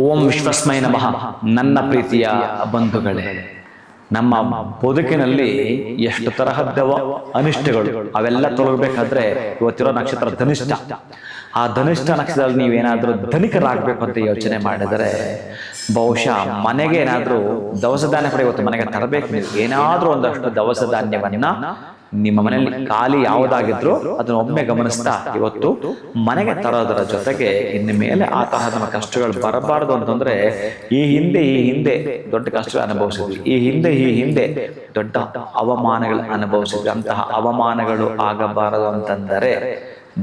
ಓಂ ವಿಶ್ವಸ್ಮೈ ನಮಃ. ನನ್ನ ಪ್ರೀತಿಯ ಬಂಧುಗಳೇ, ನಮ್ಮ ಬದುಕಿನಲ್ಲಿ ಎಷ್ಟು ತರಹದ್ದವ ಅನಿಷ್ಟಗಳು ಅವೆಲ್ಲ ತೊಲಗಬೇಕಾದ್ರೆ ಇವತ್ತಿರೋ ನಕ್ಷತ್ರ ಧನಿಷ್ಠ. ಆ ಧನಿಷ್ಠ ನಕ್ಷತ್ರದಲ್ಲಿ ನೀವೇನಾದ್ರೂ ಧನಿಕರಾಗಬೇಕು ಅಂತ ಯೋಚನೆ ಮಾಡಿದರೆ ಬಹುಶಃ ಮನೆಗೆ ಏನಾದ್ರೂ ದವಸ ಧಾನ್ಯ ಕೂಡ ಇವತ್ತು ಮನೆಗೆ ತರಬೇಕು. ನೀವು ಏನಾದ್ರೂ ಒಂದಷ್ಟು ದವಸ ಧಾನ್ಯವನ್ನ ನಿಮ್ಮ ಮನೆಯಲ್ಲಿ ಖಾಲಿ ಯಾವುದಾಗಿದ್ರು ಅದನ್ನ ಒಮ್ಮೆ ಗಮನಿಸ್ತಾ ಇವತ್ತು ಮನೆಗೆ ತರೋದರ ಜೊತೆಗೆ ಇನ್ನು ಮೇಲೆ ಆ ತರಹ ನಮ್ಮ ಕಷ್ಟಗಳು ಬರಬಾರದು ಅಂತಂದ್ರೆ ಈ ಹಿಂದೆ ದೊಡ್ಡ ಕಷ್ಟಗಳು ಅನುಭವಿಸಿದ್ವಿ, ಈ ಹಿಂದೆ ದೊಡ್ಡ ಅವಮಾನಗಳು ಅನುಭವಿಸಿದ್ವಿ. ಅಂತಹ ಅವಮಾನಗಳು ಆಗಬಾರದು ಅಂತಂದರೆ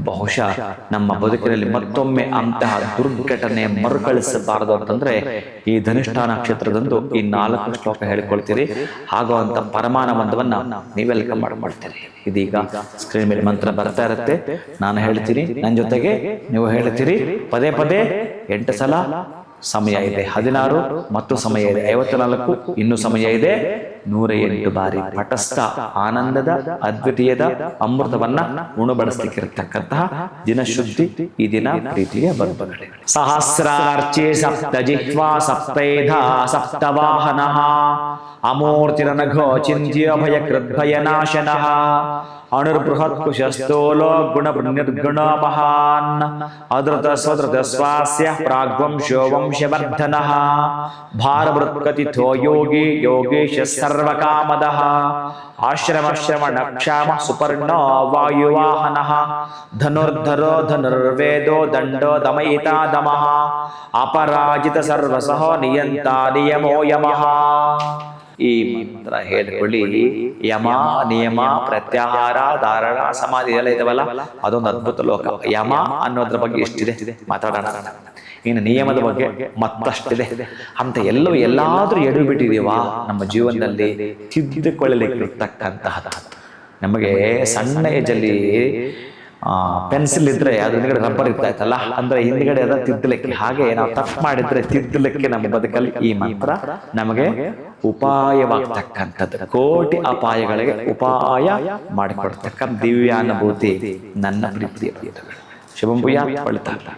ಬಹುಶಃ ನಮ್ಮ ಬದುಕಿನಲ್ಲಿ ಮತ್ತೊಮ್ಮೆ ಅಂತಹ ದುರ್ಘಟನೆ ಮರುಕಳಿಸಬಾರದು ಅಂತಂದ್ರೆ ಈ ಧನಿಷ್ಠ ನಕ್ಷತ್ರದಂದು ಈ 4 ಶ್ಲೋಕ ಹೇಳಿಕೊಳ್ತೀರಿ. ಆಗುವಂತ ಪರಮಾನಂದವನ್ನ ನೀವೆಲ್ಲ ಮಾಡ್ತೀರಿ. ಇದೀಗ ಸ್ಕ್ರೀನ್ ಮೇಲೆ ಮಂತ್ರ ಬರ್ತಾ ಇರುತ್ತೆ, ನಾನು ಹೇಳ್ತೀನಿ, ನನ್ನ ಜೊತೆಗೆ ನೀವು ಹೇಳ್ತೀರಿ. ಪದೇ 8 ಸಲ ಸಮಯ ಇದೆ. 16 ಮತ್ತು ಸಮಯ ಇದೆ. 54 ಇನ್ನೂ ಸಮಯ ಇದೆ. 108 ಬಾರಿ ಪಟಸ್ಥ ಆನಂದದ ಅದ್ವಿತೀಯದ ಅಮೃತವನ್ನ ಉಣಬಡಿಸ್ಲಿಕ್ಕಿರತಕ್ಕಂತಹ ದಿನಶುದ್ಧಿ ಈ ದಿನ ಪ್ರೀತಿಯ ಬಂಧುಗಳೇ. ಸಹಸ್ರಾರ್ಚಿ ಸಪ್ತ ಜಿಹ್ವಾ ಸಪ್ತೈಧ ಸಪ್ತವಾಹನಃ ಅಮೂರ್ತಿರನಘೋ ಚಿಂತ್ಯ ಭಯ ಕೃದ್ಭಯ ನಾಶನಃ ಅಣುರ್ಬೃಹತ್ ಕುಶಸ್ಥೂಲೋ ಗುಣ ನಿರ್ಗುಣ ಮಹಾನ್ ಅದೃತ ಸ್ವದೃತ ಸ್ವಾಸ್ಯ ಪ್ರಾಗ್ವಂಶೋ ವಂಶವರ್ಧನಃ ಭಾರವೃತ್ಕಥಿತೋ ಯೋಗಿ ಯೋಗೇಶ ಸರ್ವಕಾಮದಃ ಆಶ್ರಮ ಕ್ಷಾಮ ಸುಪರ್ಣೋ ವಾಯುವಾಹನಃ ಧನುರ್ಧರೋ ಧನುರ್ವೇದೋ ದಂಡೋ ದಮಯಿತಾ ದಮಃ ಅಪರಾಜಿತ ಸರ್ವಸಹ ನಿಯಂತ ನಿಯಮೋ ಯಮಃ. ಈ ಮಂತ್ರ ಹೇಳ್ಕೊಳ್ಳಿ. ಯಮ, ನಿಯಮ, ಪ್ರತ್ಯಾಹಾರ, ಧಾರಣ, ಸಮಾಧಿ ಎಲ್ಲ ಇದಾವಲ್ಲ, ಅದೊಂದು ಅದ್ಭುತ ಲೋಕ. ಯಮ ಅನ್ನೋದ್ರ ಬಗ್ಗೆ ಎಷ್ಟಿದೆ ಮಾತಾಡೋಣ. ಇನ್ನು ನಿಯಮದ ಬಗ್ಗೆ ಮತ್ತಷ್ಟಿದೆ. ಅಂತ ಎಲ್ಲಾದ್ರೂ ಎಡು ಬಿಟ್ಟಿದೀವಾ ನಮ್ಮ ಜೀವನದಲ್ಲಿ ತಿದ್ದುಕೊಳ್ಳಲಿಕ್ಕಿರ್ತಕ್ಕಂತಹ. ನಮಗೆ ಸಣ್ಣ ಏಜಲ್ಲಿ ಪೆನ್ಸಿಲ್ ಇದ್ರೆ ಅದ್ರ ಹಿಂದ್ಗಡೆ ರಬ್ಬರ್ ಇರ್ತಾಯ್ತಲ್ಲ, ಅಂದ್ರೆ ಹಿಂದ್ಗಡೆ ಅದ ತಿದ್ದಲಿಕ್ಕೆ. ಹಾಗೆ ನಾವು ತಪ್ಪು ಮಾಡಿದ್ರೆ ತಿದ್ದಲಿಕ್ಕೆ ನಮ್ಮ ಬದುಕಲ್ಲಿ ಈ ಮಂತ್ರ ನಮಗೆ ಉಪಾಯವಾಗ್ತಕ್ಕಂಥದ್ದು. ಕೋಟಿ ಅಪಾಯಗಳಿಗೆ ಉಪಾಯ ಮಾಡಿಕೊಡ್ತಕ್ಕಂಥ ದಿವ್ಯಾನುಭೂತಿ ನನ್ನ ಪ್ರೀತಿಯ ಶುಭಂ ಭೂಯಾತ್. ಒಳಿತಾಗಲಿ.